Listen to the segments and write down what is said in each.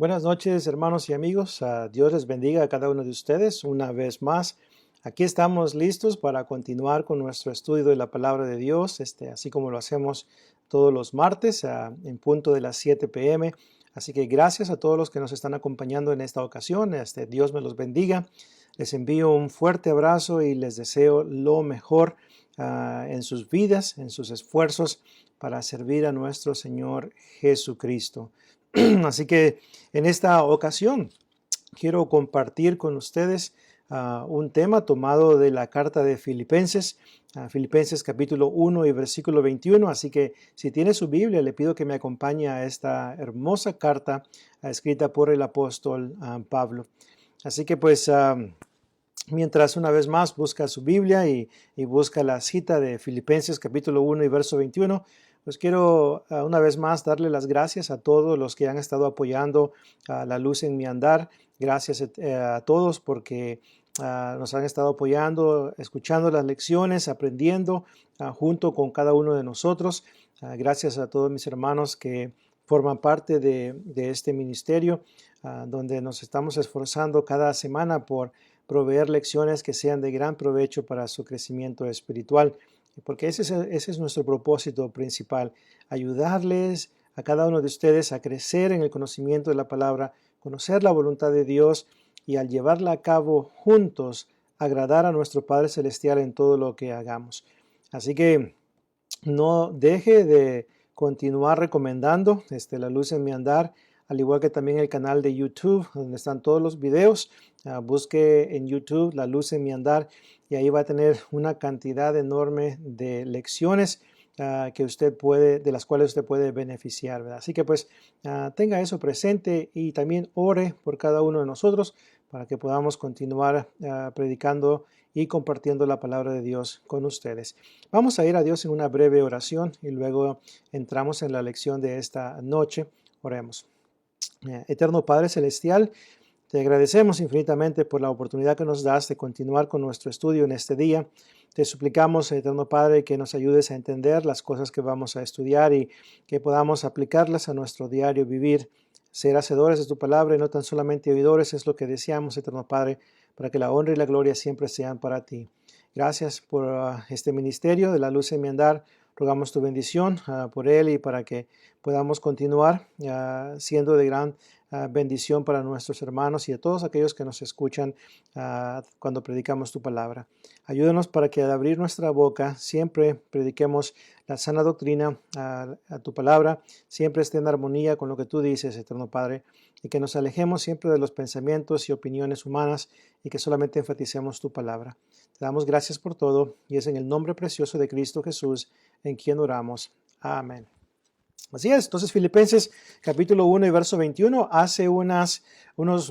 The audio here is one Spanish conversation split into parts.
Buenas noches, hermanos y amigos. Dios les bendiga a cada uno de ustedes una vez más. Aquí estamos listos para continuar con nuestro estudio de la palabra de Dios, así como lo hacemos todos los martes en punto de las 7 p.m. Así que gracias a todos los que nos están acompañando en esta ocasión. Dios me los bendiga. Les envío un fuerte abrazo y les deseo lo mejor en sus vidas, en sus esfuerzos para servir a nuestro Señor Jesucristo. Así que en esta ocasión quiero compartir con ustedes un tema tomado de la carta de Filipenses, Filipenses capítulo 1 y versículo 21. Así que si tiene su Biblia, le pido que me acompañe a esta hermosa carta escrita por el apóstol Pablo. Así que pues mientras una vez más busca su Biblia y busca la cita de Filipenses capítulo 1 y verso 21, pues quiero una vez más darle las gracias a todos los que han estado apoyando la luz en mi andar. Gracias a todos porque nos han estado apoyando, escuchando las lecciones, aprendiendo junto con cada uno de nosotros. Gracias a todos mis hermanos que forman parte de este ministerio, donde nos estamos esforzando cada semana por proveer lecciones que sean de gran provecho para su crecimiento espiritual, porque ese es nuestro propósito principal, ayudarles a cada uno de ustedes a crecer en el conocimiento de la palabra, conocer la voluntad de Dios y al llevarla a cabo juntos, agradar a nuestro Padre Celestial en todo lo que hagamos. Así que no deje de continuar recomendando La Luz en mi Andar, al igual que también el canal de YouTube, donde están todos los videos. Busque en YouTube La Luz en mi Andar y ahí va a tener una cantidad enorme de lecciones de las cuales usted puede beneficiar, ¿verdad? Así que pues tenga eso presente y también ore por cada uno de nosotros para que podamos continuar predicando y compartiendo la palabra de Dios con ustedes. Vamos a ir a Dios en una breve oración y luego entramos en la lección de esta noche. Oremos. Eterno Padre Celestial, te agradecemos infinitamente por la oportunidad que nos das de continuar con nuestro estudio en este día. Te suplicamos, Eterno Padre, que nos ayudes a entender las cosas que vamos a estudiar y que podamos aplicarlas a nuestro diario vivir. Ser hacedores de tu palabra y no tan solamente oidores es lo que deseamos, Eterno Padre, para que la honra y la gloria siempre sean para ti. Gracias por este ministerio de La Luz en mi Andar. Rogamos tu bendición por él y para que podamos continuar siendo de gran bendición para nuestros hermanos y a todos aquellos que nos escuchan cuando predicamos tu palabra. Ayúdanos para que al abrir nuestra boca siempre prediquemos la sana doctrina a tu palabra, siempre esté en armonía con lo que tú dices, Eterno Padre, y que nos alejemos siempre de los pensamientos y opiniones humanas y que solamente enfaticemos tu palabra. Te damos gracias por todo y es en el nombre precioso de Cristo Jesús en quien oramos. Amén. Así es, entonces Filipenses capítulo 1 y verso 21, hace unos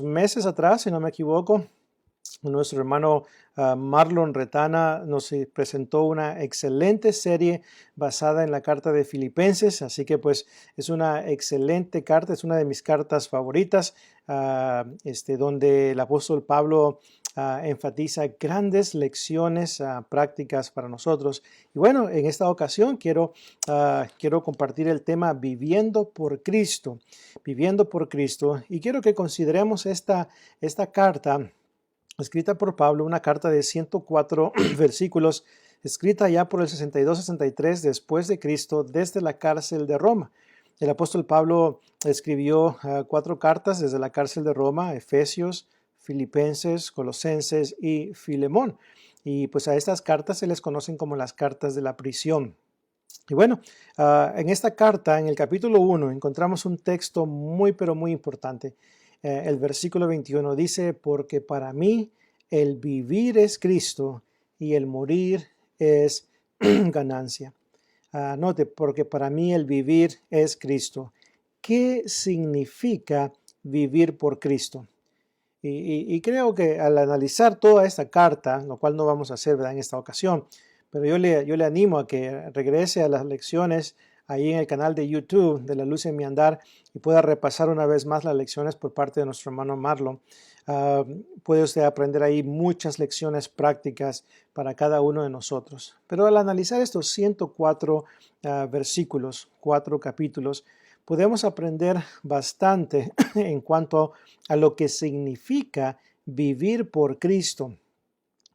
meses atrás, si no me equivoco, nuestro hermano Marlon Retana nos presentó una excelente serie basada en la carta de Filipenses, así que pues es una excelente carta, es una de mis cartas favoritas, donde el apóstol Pablo enfatiza grandes lecciones prácticas para nosotros. Y bueno, en esta ocasión quiero compartir el tema viviendo por Cristo, y quiero que consideremos esta carta escrita por Pablo, una carta de 104 versículos, escrita ya por el 62-63 después de Cristo desde la cárcel de Roma. El apóstol Pablo escribió 4 cartas desde la cárcel de Roma: Efesios, Filipenses, Colosenses y Filemón. Y pues a estas cartas se les conocen como las cartas de la prisión. Y bueno, en esta carta, en el capítulo 1, encontramos un texto muy, pero muy importante. El versículo 21 dice: porque para mí el vivir es Cristo y el morir es ganancia. Note, porque para mí el vivir es Cristo. ¿Qué significa vivir por Cristo? Y creo que al analizar toda esta carta, lo cual no vamos a hacer, ¿verdad?, en esta ocasión, pero yo le animo a que regrese a las lecciones ahí en el canal de YouTube de La Luz en mi Andar y pueda repasar una vez más las lecciones por parte de nuestro hermano Marlon. Puede usted aprender ahí muchas lecciones prácticas para cada uno de nosotros. Pero al analizar estos 104 versículos, 4 capítulos, podemos aprender bastante en cuanto a lo que significa vivir por Cristo.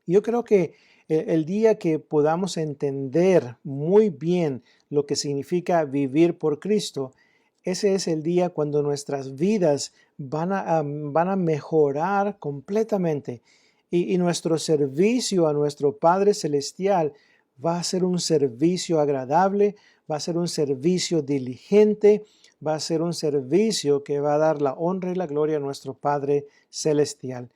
Yo creo que el día que podamos entender muy bien lo que significa vivir por Cristo, ese es el día cuando nuestras vidas van a mejorar completamente y nuestro servicio a nuestro Padre Celestial va a ser un servicio agradable, va a ser un servicio diligente, va a ser un servicio que va a dar la honra y la gloria a nuestro Padre Celestial.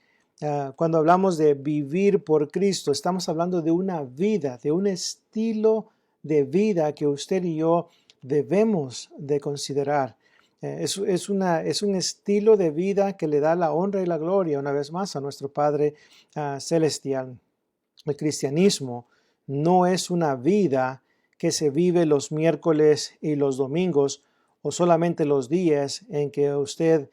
Cuando hablamos de vivir por Cristo, estamos hablando de una vida, de un estilo de vida que usted y yo debemos de considerar. Es un estilo de vida que le da la honra y la gloria una vez más a nuestro Padre Celestial. El cristianismo no es una vida que se vive los miércoles y los domingos o solamente los días en que usted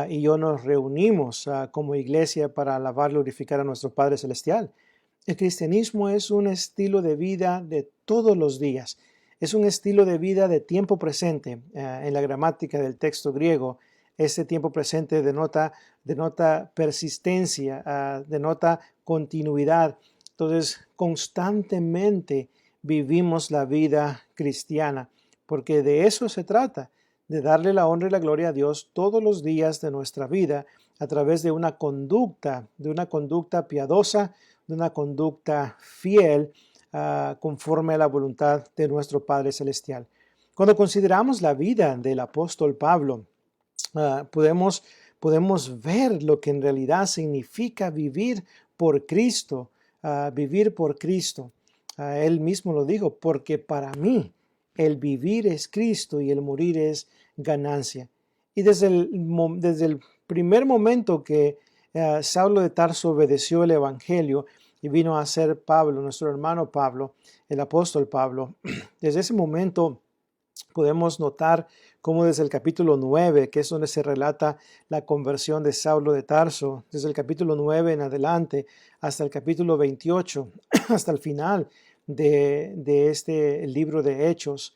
y yo nos reunimos como iglesia para alabar y glorificar a nuestro Padre Celestial. El cristianismo es un estilo de vida de todos los días. Es un estilo de vida de tiempo presente. En la gramática del texto griego, este tiempo presente denota persistencia, denota continuidad. Entonces, constantemente vivimos la vida cristiana, porque de eso se trata, de darle la honra y la gloria a Dios todos los días de nuestra vida a través de una conducta piadosa, de una conducta fiel, conforme a la voluntad de nuestro Padre Celestial. Cuando consideramos la vida del apóstol Pablo, podemos ver lo que en realidad significa vivir por Cristo, vivir por Cristo. Él mismo lo dijo, porque para mí el vivir es Cristo y el morir es ganancia. Y desde el primer momento que Saulo de Tarso obedeció el Evangelio y vino a ser Pablo, nuestro hermano Pablo, el apóstol Pablo, desde ese momento podemos notar cómo desde el capítulo 9, que es donde se relata la conversión de Saulo de Tarso, desde el capítulo 9 en adelante hasta el capítulo 28, hasta el final de este libro de Hechos,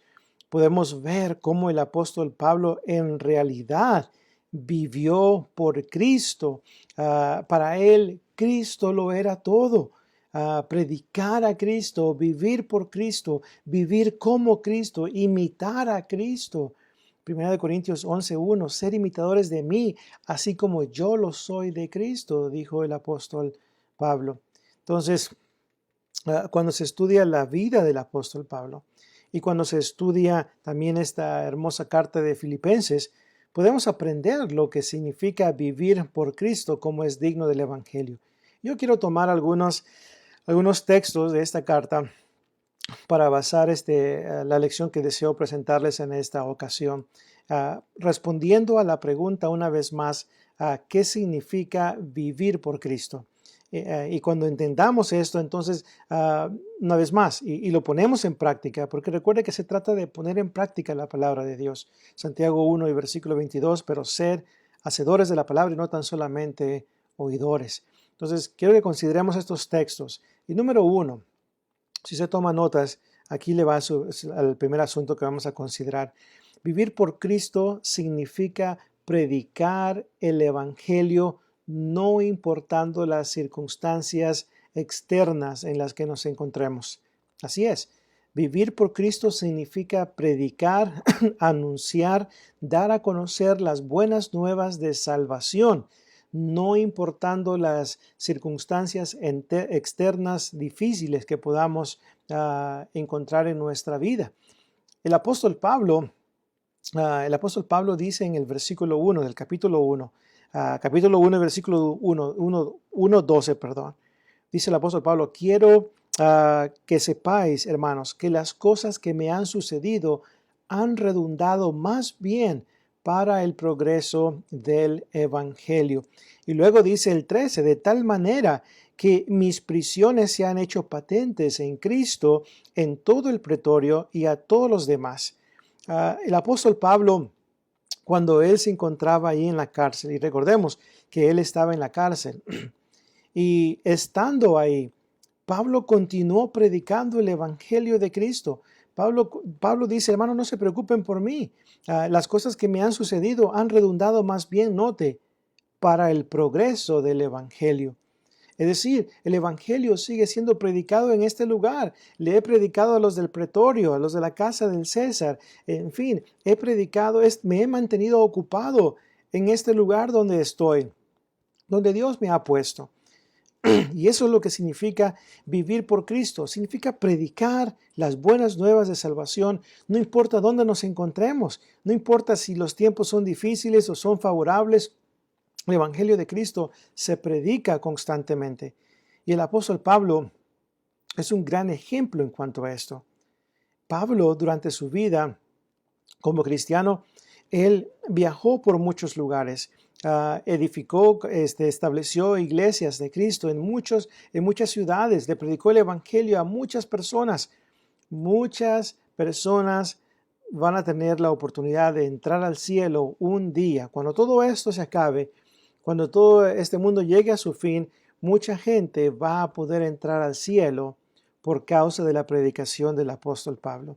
podemos ver cómo el apóstol Pablo en realidad vivió por Cristo. Para él, Cristo lo era todo. Predicar a Cristo, vivir por Cristo, vivir como Cristo, imitar a Cristo. 1 Corintios 11:1, ser imitadores de mí, así como yo lo soy de Cristo, dijo el apóstol Pablo. Entonces, cuando se estudia la vida del apóstol Pablo y cuando se estudia también esta hermosa carta de Filipenses, podemos aprender lo que significa vivir por Cristo como es digno del Evangelio. Yo quiero tomar algunos textos de esta carta para basar la lección que deseo presentarles en esta ocasión, respondiendo a la pregunta una vez más, ¿qué significa vivir por Cristo? Y cuando entendamos esto, entonces, una vez más, y lo ponemos en práctica, porque recuerde que se trata de poner en práctica la palabra de Dios. Santiago 1 y versículo 22, pero ser hacedores de la palabra y no tan solamente oidores. Entonces, quiero que consideremos estos textos. Y número 1, si se toma notas, aquí le va al primer asunto que vamos a considerar. Vivir por Cristo significa predicar el Evangelio no importando las circunstancias externas en las que nos encontremos. Así es, vivir por Cristo significa predicar, anunciar, dar a conocer las buenas nuevas de salvación, no importando las circunstancias externas difíciles que podamos encontrar en nuestra vida. El apóstol Pablo dice en el versículo 1 del capítulo 1, capítulo 1, versículo 12, perdón. Dice el apóstol Pablo, quiero que sepáis, hermanos, que las cosas que me han sucedido han redundado más bien para el progreso del Evangelio. Y luego dice el 13, de tal manera que mis prisiones se han hecho patentes en Cristo en todo el pretorio y a todos los demás. El apóstol Pablo, cuando él se encontraba ahí en la cárcel, y recordemos que él estaba en la cárcel, y estando ahí, Pablo continuó predicando el Evangelio de Cristo. Pablo dice, hermano, no se preocupen por mí. Las cosas que me han sucedido han redundado más bien, note, para el progreso del Evangelio. Es decir, el Evangelio sigue siendo predicado en este lugar. Le he predicado a los del pretorio, a los de la casa del César. En fin, he predicado, me he mantenido ocupado en este lugar donde estoy, donde Dios me ha puesto. Y eso es lo que significa vivir por Cristo. Significa predicar las buenas nuevas de salvación. No importa dónde nos encontremos. No importa si los tiempos son difíciles o son favorables. El Evangelio de Cristo se predica constantemente. Y el apóstol Pablo es un gran ejemplo en cuanto a esto. Pablo, durante su vida como cristiano, él viajó por muchos lugares. Edificó, estableció iglesias de Cristo en muchas ciudades. Le predicó el Evangelio a muchas personas. Muchas personas van a tener la oportunidad de entrar al cielo un día. Cuando todo esto se acabe, cuando todo este mundo llegue a su fin, mucha gente va a poder entrar al cielo por causa de la predicación del apóstol Pablo.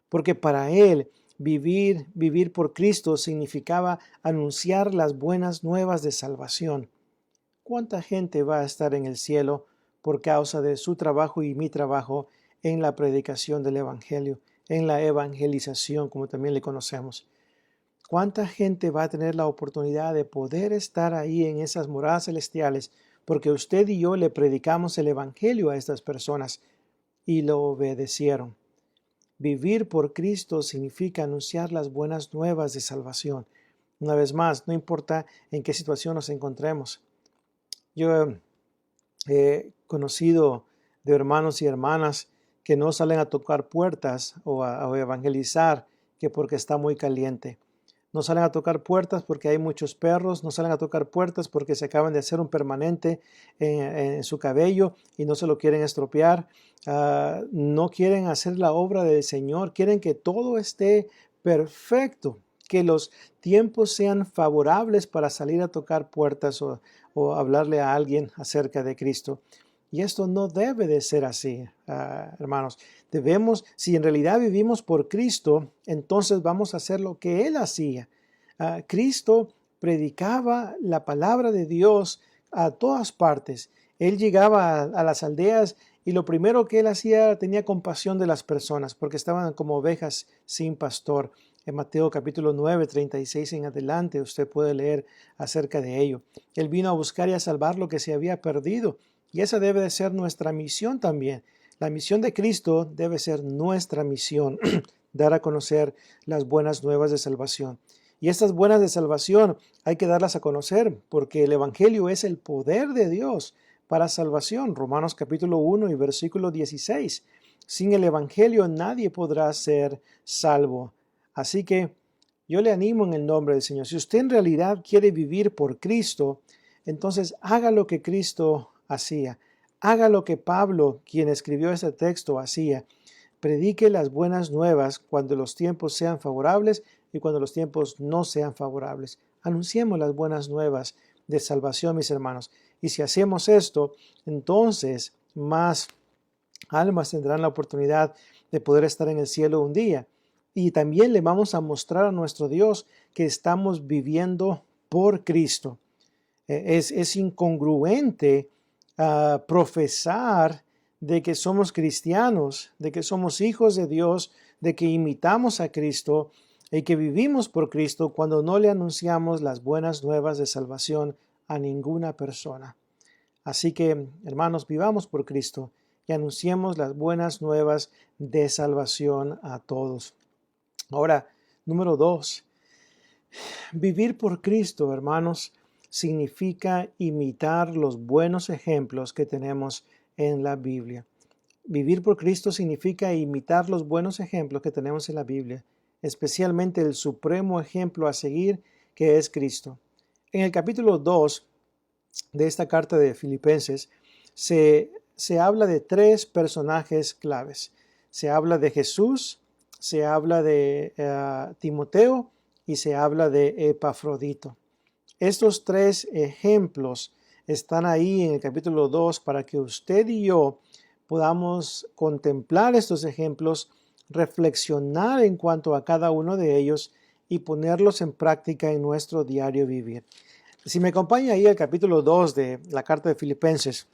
Porque para él vivir por Cristo significaba anunciar las buenas nuevas de salvación. ¿Cuánta gente va a estar en el cielo por causa de su trabajo y mi trabajo en la predicación del Evangelio, en la evangelización, como también le conocemos? ¿Cuánta gente va a tener la oportunidad de poder estar ahí en esas moradas celestiales? Porque usted y yo le predicamos el Evangelio a estas personas y lo obedecieron. Vivir por Cristo significa anunciar las buenas nuevas de salvación. Una vez más, no importa en qué situación nos encontremos. Yo he conocido de hermanos y hermanas que no salen a tocar puertas o a evangelizar que porque está muy caliente. No salen a tocar puertas porque hay muchos perros, no salen a tocar puertas porque se acaban de hacer un permanente en su cabello y no se lo quieren estropear. No quieren hacer la obra del Señor, quieren que todo esté perfecto, que los tiempos sean favorables para salir a tocar puertas o hablarle a alguien acerca de Cristo. Y esto no debe de ser así, hermanos. Si en realidad vivimos por Cristo, entonces vamos a hacer lo que Él hacía. Cristo predicaba la palabra de Dios a todas partes. Él llegaba a las aldeas y lo primero que Él hacía, tenía compasión de las personas, porque estaban como ovejas sin pastor. En Mateo capítulo 9, 36 en adelante, usted puede leer acerca de ello. Él vino a buscar y a salvar lo que se había perdido. Y esa debe de ser nuestra misión también. La misión de Cristo debe ser nuestra misión, dar a conocer las buenas nuevas de salvación. Y estas buenas de salvación hay que darlas a conocer porque el Evangelio es el poder de Dios para salvación. Romanos capítulo 1 y versículo 16. Sin el Evangelio nadie podrá ser salvo. Así que yo le animo en el nombre del Señor. Si usted en realidad quiere vivir por Cristo, entonces haga lo que Cristo hacía. Haga lo que Pablo, quien escribió este texto, hacía. Predique las buenas nuevas cuando los tiempos sean favorables y cuando los tiempos no sean favorables. Anunciemos las buenas nuevas de salvación, mis hermanos. Y si hacemos esto, entonces más almas tendrán la oportunidad de poder estar en el cielo un día. Y también le vamos a mostrar a nuestro Dios que estamos viviendo por Cristo. Es incongruente profesar de que somos cristianos, de que somos hijos de Dios, de que imitamos a Cristo y que vivimos por Cristo cuando no le anunciamos las buenas nuevas de salvación a ninguna persona. Así que, hermanos, vivamos por Cristo y anunciemos las buenas nuevas de salvación a todos. Ahora, número 2, vivir por Cristo, hermanos, significa imitar los buenos ejemplos que tenemos en la Biblia. Vivir por Cristo significa imitar los buenos ejemplos que tenemos en la Biblia, especialmente el supremo ejemplo a seguir que es Cristo. En el capítulo 2 de esta carta de Filipenses se habla de 3 personajes claves. Se habla de Jesús, se habla de Timoteo y se habla de Epafrodito. Estos 3 ejemplos están ahí en el capítulo 2 para que usted y yo podamos contemplar estos ejemplos, reflexionar en cuanto a cada uno de ellos y ponerlos en práctica en nuestro diario vivir. Si me acompaña ahí al capítulo 2 de la carta de Filipenses,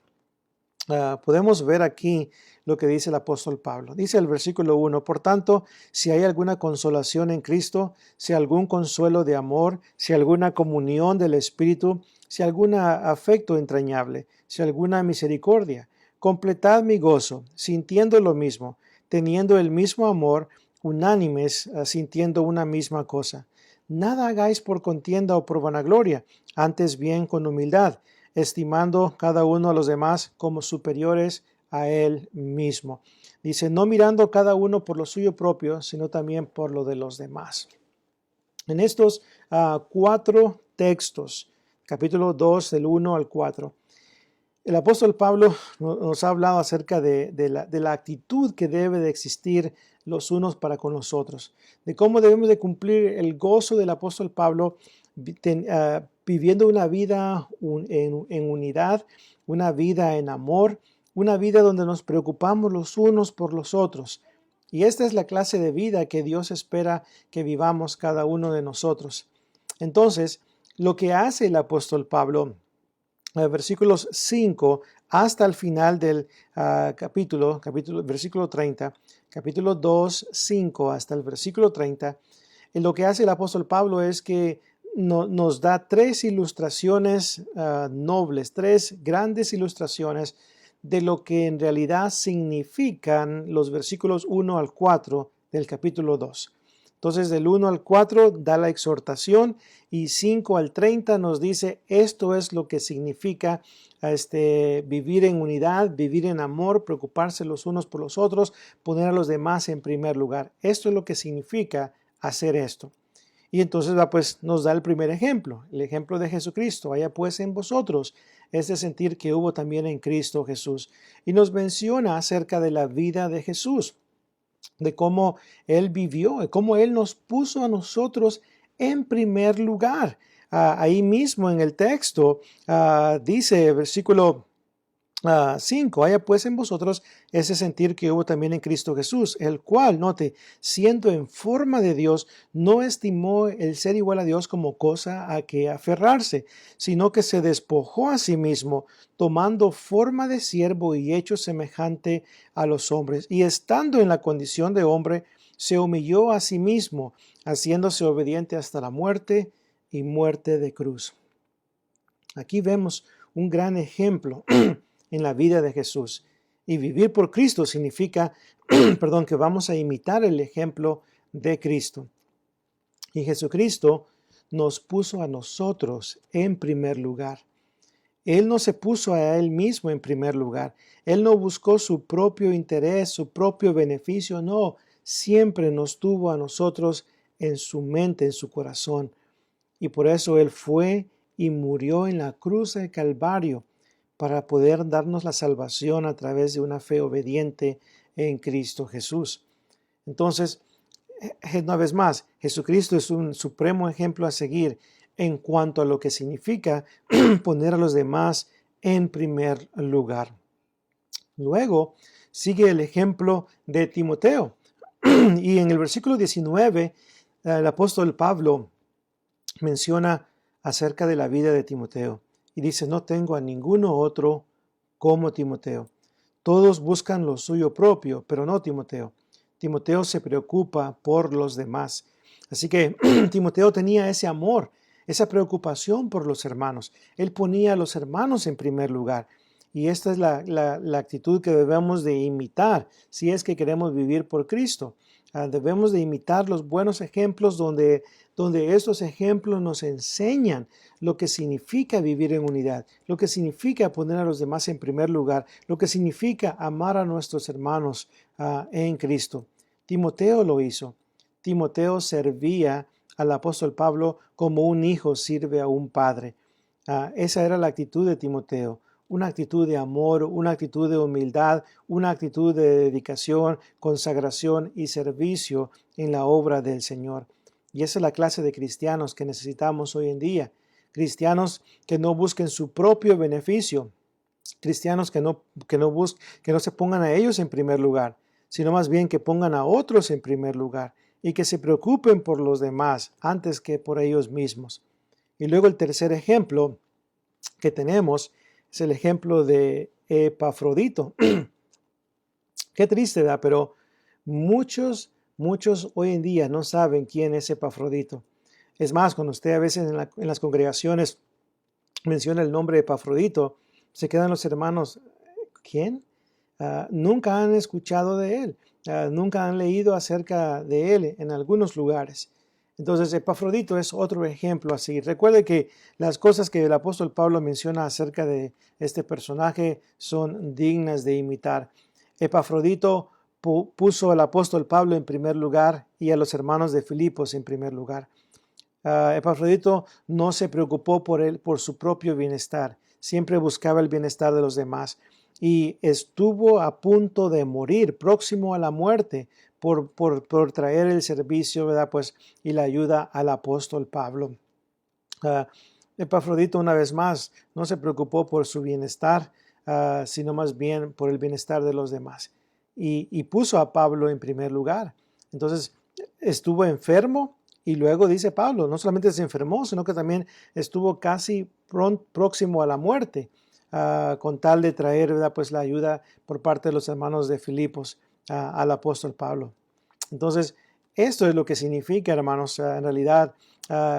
podemos ver aquí lo que dice el apóstol Pablo. Dice el versículo 1, por tanto, si hay alguna consolación en Cristo, si algún consuelo de amor, si alguna comunión del Espíritu, si algún afecto entrañable, si alguna misericordia, completad mi gozo, sintiendo lo mismo, teniendo el mismo amor, unánimes, sintiendo una misma cosa. Nada hagáis por contienda o por vanagloria, antes bien con humildad, estimando cada uno a los demás como superiores a él mismo. Dice, no mirando cada uno por lo suyo propio, sino también por lo de los demás. En estos 4 textos, capítulo 2, del 1 al 4, el apóstol Pablo nos ha hablado acerca de la actitud que debe de existir los unos para con los otros, de cómo debemos de cumplir el gozo del apóstol Pablo viviendo una vida en unidad, una vida en amor, una vida donde nos preocupamos los unos por los otros. Y esta es la clase de vida que Dios espera que vivamos cada uno de nosotros. Entonces, lo que hace el apóstol Pablo, versículos 5 hasta el final del capítulo, versículo 30, capítulo 2, 5 hasta el versículo 30, lo que hace el apóstol Pablo es que nos da 3 ilustraciones nobles, 3 grandes ilustraciones de lo que en realidad significan los versículos 1 al 4 del capítulo 2. Entonces, del 1 al 4 da la exhortación y 5 al 30 nos dice esto es lo que significa vivir en unidad, vivir en amor, preocuparse los unos por los otros, poner a los demás en primer lugar. Esto es lo que significa hacer esto. Y entonces pues, nos da el primer ejemplo, el ejemplo de Jesucristo. Haya pues en vosotros ese sentir que hubo también en Cristo Jesús. Y nos menciona acerca de la vida de Jesús, de cómo Él vivió, de cómo Él nos puso a nosotros en primer lugar. Ahí mismo en el texto dice, versículo 5, haya pues en vosotros ese sentir que hubo también en Cristo Jesús, el cual, note, siendo en forma de Dios, no estimó el ser igual a Dios como cosa a que aferrarse, sino que se despojó a sí mismo, tomando forma de siervo y hecho semejante a los hombres, y estando en la condición de hombre, se humilló a sí mismo, haciéndose obediente hasta la muerte y muerte de cruz. Aquí vemos un gran ejemplo en la vida de Jesús. Y vivir por Cristo significa, que vamos a imitar el ejemplo de Cristo. Y Jesucristo nos puso a nosotros en primer lugar. Él no se puso a Él mismo en primer lugar. Él no buscó su propio interés, su propio beneficio. No, siempre nos tuvo a nosotros en su mente, en su corazón. Y por eso Él fue y murió en la cruz del Calvario, para poder darnos la salvación a través de una fe obediente en Cristo Jesús. Entonces, una vez más, Jesucristo es un supremo ejemplo a seguir en cuanto a lo que significa poner a los demás en primer lugar. Luego sigue el ejemplo de Timoteo. Y en el versículo 19, el apóstol Pablo menciona acerca de la vida de Timoteo. Y dice, no tengo a ninguno otro como Timoteo. Todos buscan lo suyo propio, pero no Timoteo. Timoteo se preocupa por los demás. Así que Timoteo tenía ese amor, esa preocupación por los hermanos. Él ponía a los hermanos en primer lugar. Y esta es la actitud que debemos de imitar si es que queremos vivir por Cristo. Debemos de imitar los buenos ejemplos donde estos ejemplos nos enseñan lo que significa vivir en unidad, lo que significa poner a los demás en primer lugar, lo que significa amar a nuestros hermanos en Cristo. Timoteo lo hizo. Timoteo servía al apóstol Pablo como un hijo sirve a un padre. Esa era la actitud de Timoteo. Una actitud de amor, una actitud de humildad, una actitud de dedicación, consagración y servicio en la obra del Señor. Y esa es la clase de cristianos que necesitamos hoy en día. Cristianos que no busquen su propio beneficio. Cristianos que no se pongan a ellos en primer lugar, sino más bien que pongan a otros en primer lugar y que se preocupen por los demás antes que por ellos mismos. Y luego el tercer ejemplo que tenemos es el ejemplo de Epafrodito. Qué triste, ¿verdad? Pero muchos hoy en día no saben quién es Epafrodito. Es más, cuando usted a veces en las congregaciones menciona el nombre de Epafrodito, se quedan los hermanos, ¿quién? Nunca han escuchado de él, nunca han leído acerca de él en algunos lugares. Entonces, Epafrodito es otro ejemplo así. Recuerde que las cosas que el apóstol Pablo menciona acerca de este personaje son dignas de imitar. Epafrodito puso al apóstol Pablo en primer lugar y a los hermanos de Filipos en primer lugar. Epafrodito no se preocupó por su propio bienestar, siempre buscaba el bienestar de los demás y estuvo a punto de morir, próximo a la muerte, por traer el servicio, ¿verdad? Pues, y la ayuda al apóstol Pablo. Epafrodito, una vez más, no se preocupó por su bienestar, sino más bien por el bienestar de los demás. Y puso a Pablo en primer lugar. Entonces, estuvo enfermo y luego dice Pablo, no solamente se enfermó, sino que también estuvo casi próximo a la muerte, con tal de traer, ¿verdad? Pues la ayuda por parte de los hermanos de Filipos al apóstol Pablo. Entonces, esto es lo que significa, hermanos, en realidad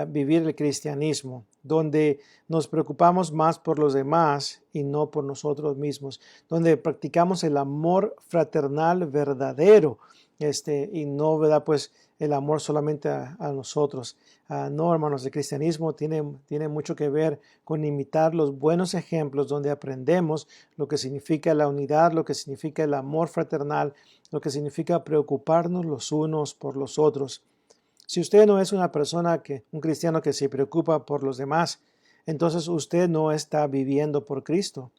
vivir el cristianismo, donde nos preocupamos más por los demás y no por nosotros mismos, donde practicamos el amor fraternal verdadero, y no, ¿verdad? Pues el amor solamente a nosotros. No, hermanos, el cristianismo tiene mucho que ver con imitar los buenos ejemplos donde aprendemos lo que significa la unidad, lo que significa el amor fraternal, lo que significa preocuparnos los unos por los otros. Si usted no es una persona un cristiano que se preocupa por los demás, entonces usted no está viviendo por Cristo.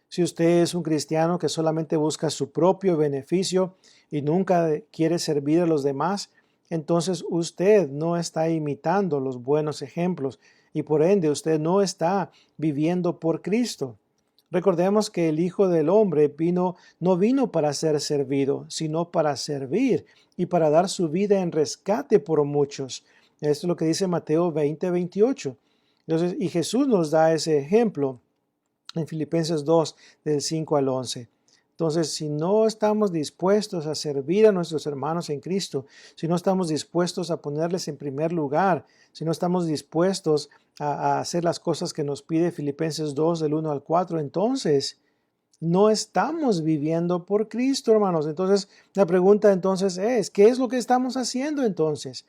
Si usted es un cristiano que solamente busca su propio beneficio y nunca quiere servir a los demás, entonces usted no está imitando los buenos ejemplos y por ende usted no está viviendo por Cristo. Recordemos que el Hijo del Hombre no vino para ser servido, sino para servir y para dar su vida en rescate por muchos. Esto es lo que dice Mateo 20:28. Entonces, y Jesús nos da ese ejemplo en Filipenses 2, del 5 al 11. Entonces, si no estamos dispuestos a servir a nuestros hermanos en Cristo, si no estamos dispuestos a ponerles en primer lugar, si no estamos dispuestos a hacer las cosas que nos pide Filipenses 2, del 1 al 4, entonces no estamos viviendo por Cristo, hermanos. Entonces, la pregunta entonces es, ¿qué es lo que estamos haciendo entonces?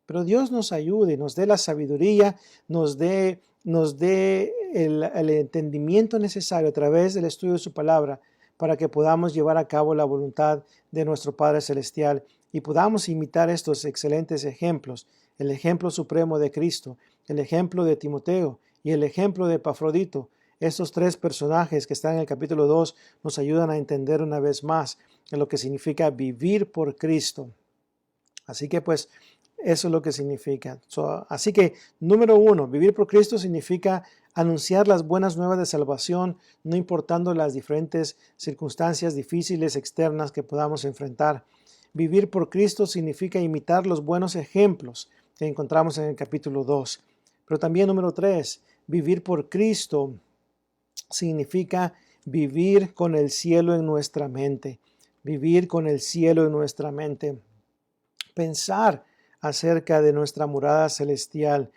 Pero Dios nos ayude, nos dé la sabiduría, nos dé el entendimiento necesario a través del estudio de su palabra para que podamos llevar a cabo la voluntad de nuestro Padre Celestial y podamos imitar estos excelentes ejemplos, el ejemplo supremo de Cristo, el ejemplo de Timoteo y el ejemplo de Epafrodito. Estos tres personajes que están en el capítulo 2 nos ayudan a entender una vez más lo que significa vivir por Cristo. Así que pues eso es lo que significa. Así que, número 1, vivir por Cristo significa anunciar las buenas nuevas de salvación, no importando las diferentes circunstancias difíciles externas que podamos enfrentar. Vivir por Cristo significa imitar los buenos ejemplos que encontramos en el capítulo 2. Pero también, número 3, vivir por Cristo significa vivir con el cielo en nuestra mente. Vivir con el cielo en nuestra mente. Pensar acerca de nuestra morada celestial.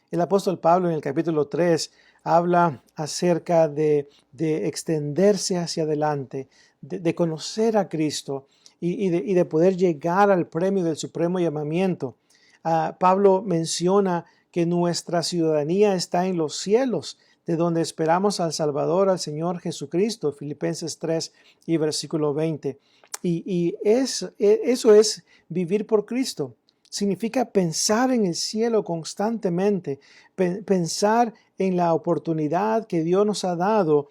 El apóstol Pablo en el capítulo 3 habla acerca de extenderse hacia adelante, de conocer a Cristo y de poder llegar al premio del supremo llamamiento. Pablo menciona que nuestra ciudadanía está en los cielos, de donde esperamos al Salvador, al Señor Jesucristo, Filipenses 3 y versículo 20. Y eso es vivir por Cristo. Significa pensar en el cielo constantemente, pensar en la oportunidad que Dios nos ha dado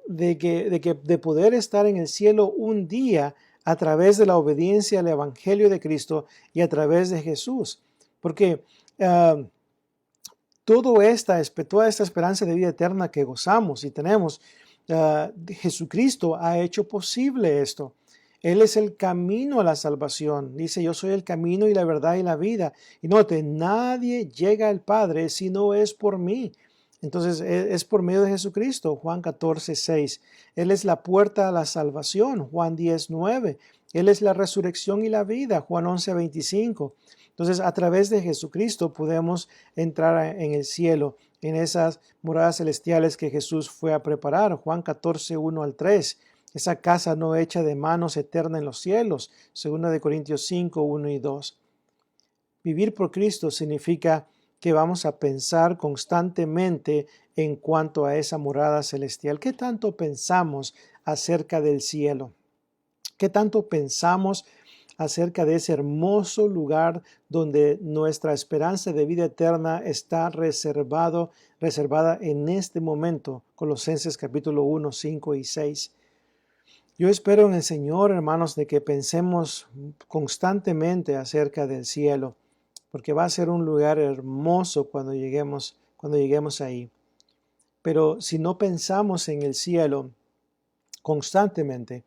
de poder estar en el cielo un día a través de la obediencia al Evangelio de Cristo y a través de Jesús. Porque toda esta esperanza de vida eterna que gozamos y tenemos, Jesucristo ha hecho posible esto. Él es el camino a la salvación. Dice, yo soy el camino y la verdad y la vida. Y note, nadie llega al Padre si no es por mí. Entonces, es por medio de Jesucristo, Juan 14:6. Él es la puerta a la salvación, Juan 10:9. Él es la resurrección y la vida, Juan 11:25. Entonces, a través de Jesucristo podemos entrar en el cielo, en esas moradas celestiales que Jesús fue a preparar, Juan 14:1-3. Esa casa no hecha de manos eterna en los cielos, 2 Corintios 5:1-2. Vivir por Cristo significa que vamos a pensar constantemente en cuanto a esa morada celestial. ¿Qué tanto pensamos acerca del cielo? ¿Qué tanto pensamos acerca de ese hermoso lugar donde nuestra esperanza de vida eterna está reservada en este momento? Colosenses capítulo 1, 5 y 6. Yo espero en el Señor, hermanos, de que pensemos constantemente acerca del cielo, porque va a ser un lugar hermoso cuando lleguemos ahí. Pero si no pensamos en el cielo constantemente,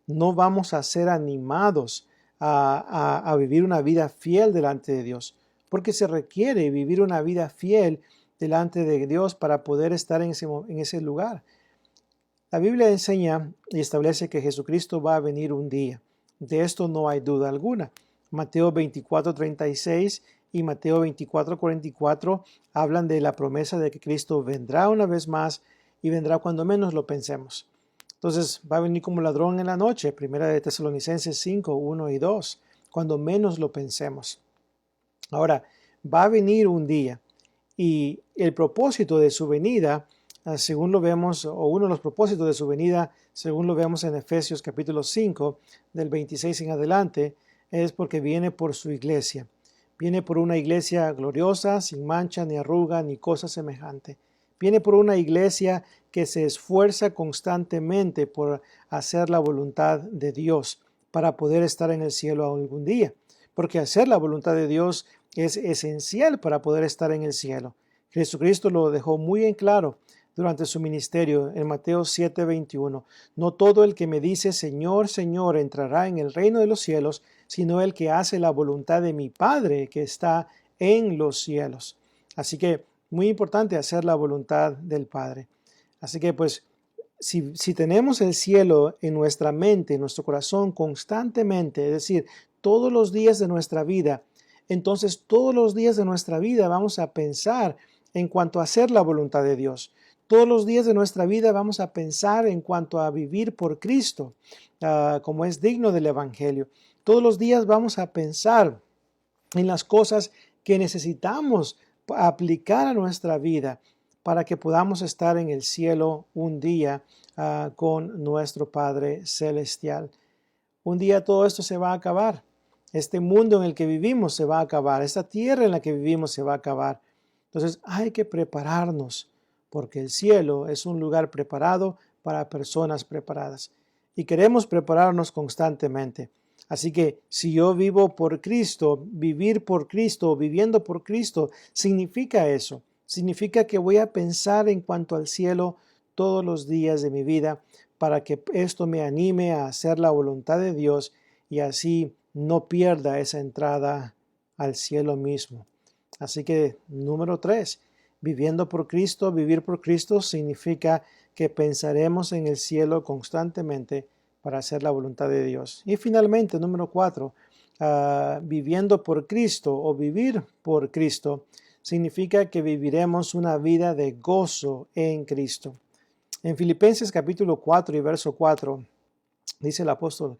no vamos a ser animados a vivir una vida fiel delante de Dios, porque se requiere vivir una vida fiel delante de Dios para poder estar en ese lugar. La Biblia enseña y establece que Jesucristo va a venir un día. De esto no hay duda alguna. Mateo 24:36 y Mateo 24:44 hablan de la promesa de que Cristo vendrá una vez más y vendrá cuando menos lo pensemos. Entonces va a venir como ladrón en la noche, primera de Tesalonicenses 5:1-2, cuando menos lo pensemos. Ahora, va a venir un día y el propósito de su venida, según lo vemos, o uno de los propósitos de su venida, según lo vemos en Efesios capítulo 5, del 26 en adelante, es porque viene por su iglesia. Viene por una iglesia gloriosa, sin mancha, ni arruga, ni cosa semejante. Viene por una iglesia que se esfuerza constantemente por hacer la voluntad de Dios para poder estar en el cielo algún día. Porque hacer la voluntad de Dios es esencial para poder estar en el cielo. Jesucristo lo dejó muy en claro durante su ministerio en Mateo 7:21. No todo el que me dice Señor, Señor entrará en el reino de los cielos, sino el que hace la voluntad de mi Padre que está en los cielos. Así que muy importante hacer la voluntad del Padre. Así que pues si tenemos el cielo en nuestra mente, en nuestro corazón constantemente, es decir, todos los días de nuestra vida, entonces todos los días de nuestra vida vamos a pensar en cuanto a hacer la voluntad de Dios. Todos los días de nuestra vida vamos a pensar en cuanto a vivir por Cristo, como es digno del Evangelio. Todos los días vamos a pensar en las cosas que necesitamos aplicar a nuestra vida para que podamos estar en el cielo un día con nuestro Padre Celestial. Un día todo esto se va a acabar. Este mundo en el que vivimos se va a acabar. Esta tierra en la que vivimos se va a acabar. Entonces hay que prepararnos porque el cielo es un lugar preparado para personas preparadas. Y queremos prepararnos constantemente. Así que si yo vivo por Cristo, vivir por Cristo, viviendo por Cristo, significa eso. Significa que voy a pensar en cuanto al cielo todos los días de mi vida para que esto me anime a hacer la voluntad de Dios y así no pierda esa entrada al cielo mismo. Así que número 3, viviendo por Cristo, vivir por Cristo significa que pensaremos en el cielo constantemente para hacer la voluntad de Dios. Y finalmente, número 4, viviendo por Cristo o vivir por Cristo significa que viviremos una vida de gozo en Cristo. En Filipenses capítulo 4 y verso 4, dice el apóstol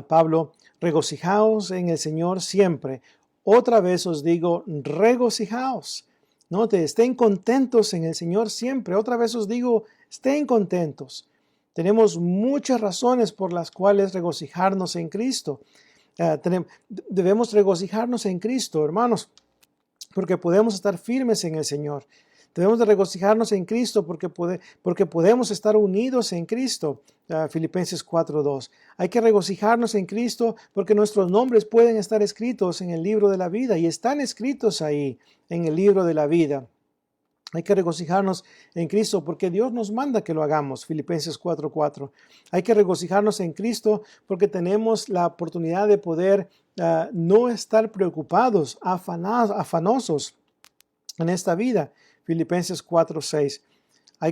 Pablo, regocijaos en el Señor siempre. Otra vez os digo, regocijaos. Note, estén contentos en el Señor siempre. Otra vez os digo, estén contentos. Tenemos muchas razones por las cuales regocijarnos en Cristo. Debemos regocijarnos en Cristo, hermanos, porque podemos estar firmes en el Señor. Debemos de regocijarnos en Cristo porque podemos estar unidos en Cristo. Filipenses 4:2. Hay que regocijarnos en Cristo porque nuestros nombres pueden estar escritos en el libro de la vida y están escritos ahí en el libro de la vida. Hay que regocijarnos en Cristo porque Dios nos manda que lo hagamos. Filipenses 4:4. Hay que regocijarnos en Cristo porque tenemos la oportunidad de poder no estar preocupados, afanosos en esta vida. Filipenses 4:6. Hay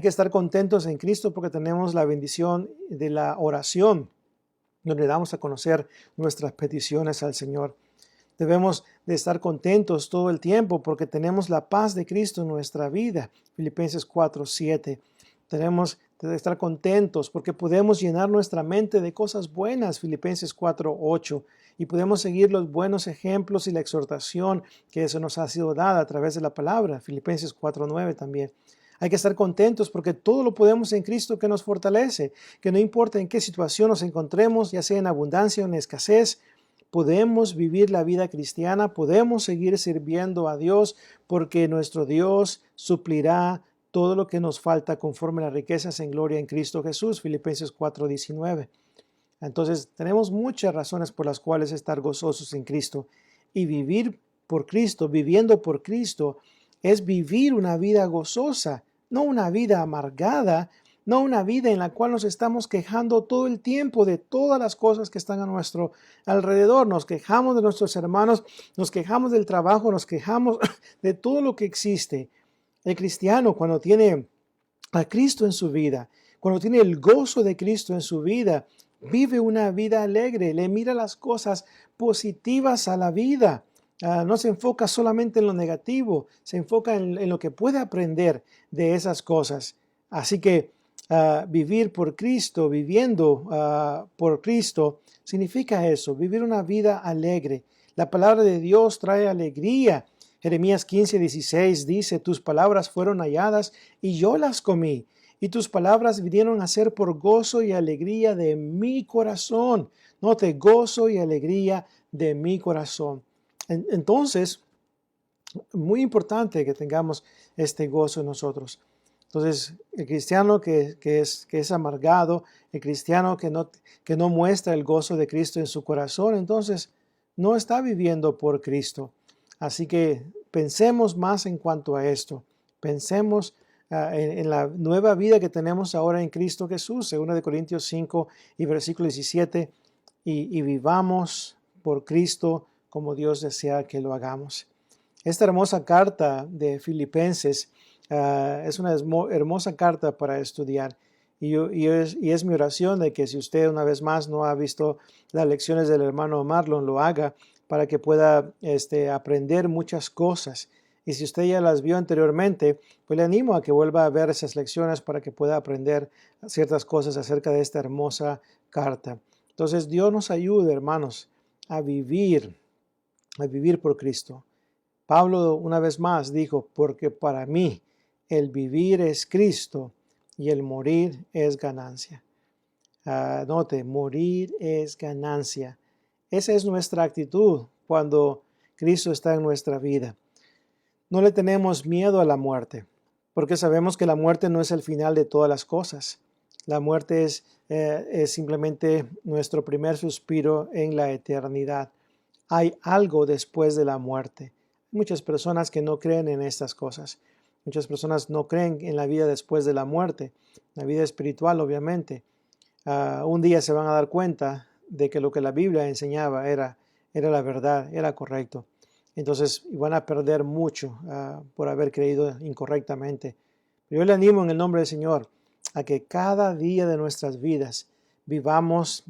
que estar contentos en Cristo porque tenemos la bendición de la oración, donde damos a conocer nuestras peticiones al Señor. Debemos de estar contentos todo el tiempo porque tenemos la paz de Cristo en nuestra vida. Filipenses 4:7. Tenemos de estar contentos porque podemos llenar nuestra mente de cosas buenas. Filipenses 4:8. Y podemos seguir los buenos ejemplos y la exhortación que eso nos ha sido dada a través de la palabra. Filipenses 4:9 también. Hay que estar contentos porque todo lo podemos en Cristo que nos fortalece, que no importa en qué situación nos encontremos, ya sea en abundancia o en escasez, podemos vivir la vida cristiana, podemos seguir sirviendo a Dios porque nuestro Dios suplirá todo lo que nos falta conforme a las riquezas en gloria en Cristo Jesús. Filipenses 4:19. Entonces tenemos muchas razones por las cuales estar gozosos en Cristo y vivir por Cristo, viviendo por Cristo, es vivir una vida gozosa, no una vida amargada, no una vida en la cual nos estamos quejando todo el tiempo de todas las cosas que están a nuestro alrededor. Nos quejamos de nuestros hermanos, nos quejamos del trabajo, nos quejamos de todo lo que existe. El cristiano, cuando tiene a Cristo en su vida, cuando tiene el gozo de Cristo en su vida, vive una vida alegre, le mira las cosas positivas a la vida. No se enfoca solamente en lo negativo, se enfoca en lo que puede aprender de esas cosas. Así que vivir por Cristo, viviendo por Cristo, significa eso, vivir una vida alegre. La palabra de Dios trae alegría. Jeremías 15:16 dice, tus palabras fueron halladas y yo las comí, y tus palabras vinieron a ser por gozo y alegría de mi corazón. Note, gozo y alegría de mi corazón. Entonces, muy importante que tengamos este gozo en nosotros. Entonces, el cristiano que es amargado, el cristiano que no muestra el gozo de Cristo en su corazón, entonces no está viviendo por Cristo. Así que pensemos más en cuanto a esto. Pensemos en la nueva vida que tenemos ahora en Cristo Jesús, 2 Corintios 5 y versículo 17, y vivamos por Cristo como Dios desea que lo hagamos. Esta hermosa carta de Filipenses es una hermosa carta para estudiar y es mi oración de que si usted una vez más no ha visto las lecciones del hermano Marlon, lo haga para que pueda aprender muchas cosas. Y si usted ya las vio anteriormente, pues le animo a que vuelva a ver esas lecciones para que pueda aprender ciertas cosas acerca de esta hermosa carta. Entonces Dios nos ayude, hermanos, a vivir por Cristo. Pablo una vez más dijo, porque para mí el vivir es Cristo y el morir es ganancia. Note, morir es ganancia. Esa es nuestra actitud cuando Cristo está en nuestra vida. No le tenemos miedo a la muerte, porque sabemos que la muerte no es el final de todas las cosas. La muerte es simplemente nuestro primer suspiro en la eternidad. Hay algo después de la muerte. Muchas personas que no creen en estas cosas. Muchas personas no creen en la vida después de la muerte, la vida espiritual, obviamente. Un día se van a dar cuenta de que lo que la Biblia enseñaba era la verdad, era correcto. Entonces van a perder mucho por haber creído incorrectamente. Pero yo le animo en el nombre del Señor a que cada día de nuestras vidas vivamos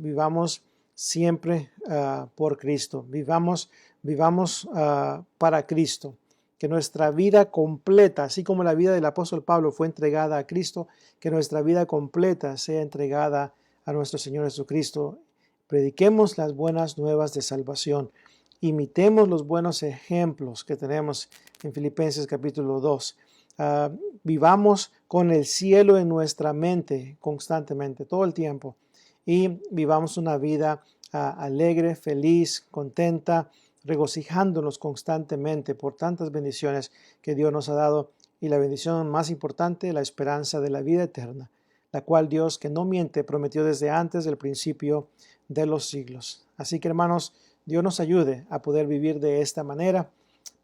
siempre por Cristo, vivamos para Cristo, que nuestra vida completa, así como la vida del apóstol Pablo fue entregada a Cristo, que nuestra vida completa sea entregada a nuestro Señor Jesucristo. Prediquemos las buenas nuevas de salvación, imitemos los buenos ejemplos que tenemos en Filipenses capítulo 2. Vivamos con el cielo en nuestra mente constantemente, todo el tiempo. Y vivamos una vida alegre, feliz, contenta, regocijándonos constantemente por tantas bendiciones que Dios nos ha dado y la bendición más importante, la esperanza de la vida eterna, la cual Dios, que no miente, prometió desde antes del principio de los siglos. Así que, hermanos, Dios nos ayude a poder vivir de esta manera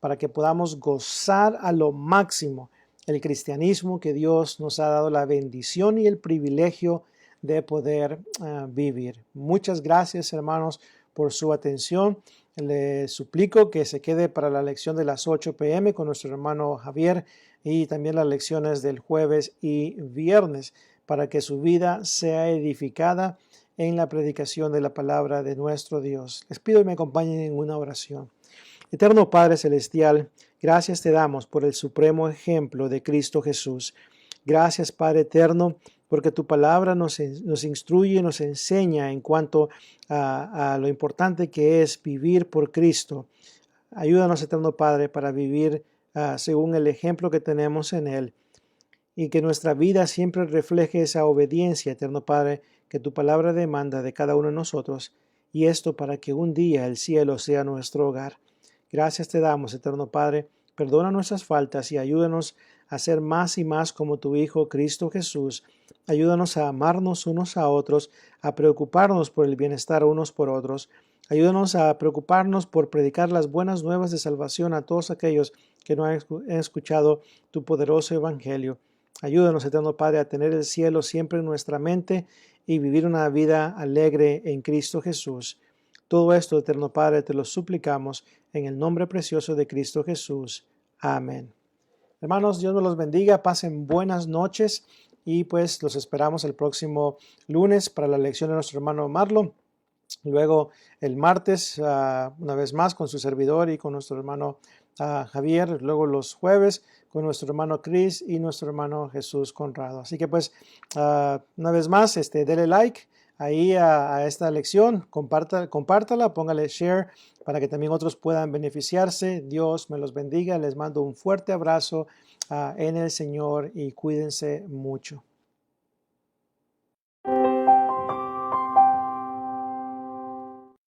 para que podamos gozar a lo máximo el cristianismo que Dios nos ha dado la bendición y el privilegio de poder vivir. Muchas gracias, hermanos, por su atención. Le suplico que se quede para la lección de las 8 p.m. con nuestro hermano Javier y también las lecciones del jueves y viernes para que su vida sea edificada en la predicación de la palabra de nuestro Dios. Les pido que me acompañen en una oración. Eterno Padre Celestial, gracias te damos por el supremo ejemplo de Cristo Jesús. Gracias, Padre Eterno, porque tu palabra nos instruye y nos enseña en cuanto a lo importante que es vivir por Cristo. Ayúdanos, Eterno Padre, para vivir según el ejemplo que tenemos en Él y que nuestra vida siempre refleje esa obediencia, Eterno Padre, que tu palabra demanda de cada uno de nosotros, y esto para que un día el cielo sea nuestro hogar. Gracias te damos, Eterno Padre, perdona nuestras faltas y ayúdanos a ser más y más como tu Hijo Cristo Jesús. Ayúdanos a amarnos unos a otros, a preocuparnos por el bienestar unos por otros. Ayúdanos a preocuparnos por predicar las buenas nuevas de salvación a todos aquellos que no han escuchado tu poderoso evangelio. Ayúdanos, Eterno Padre, a tener el cielo siempre en nuestra mente y vivir una vida alegre en Cristo Jesús. Todo esto, Eterno Padre, te lo suplicamos en el nombre precioso de Cristo Jesús. Amén. Hermanos, Dios nos los bendiga, pasen buenas noches y pues los esperamos el próximo lunes para la lección de nuestro hermano Marlon. Luego el martes, una vez más con su servidor y con nuestro hermano Javier. Luego los jueves con nuestro hermano Chris y nuestro hermano Jesús Conrado. Así que pues una vez más, dele like ahí a esta lección, compártala, póngale share para que también otros puedan beneficiarse. Dios me los bendiga. Les mando un fuerte abrazo en el Señor y cuídense mucho.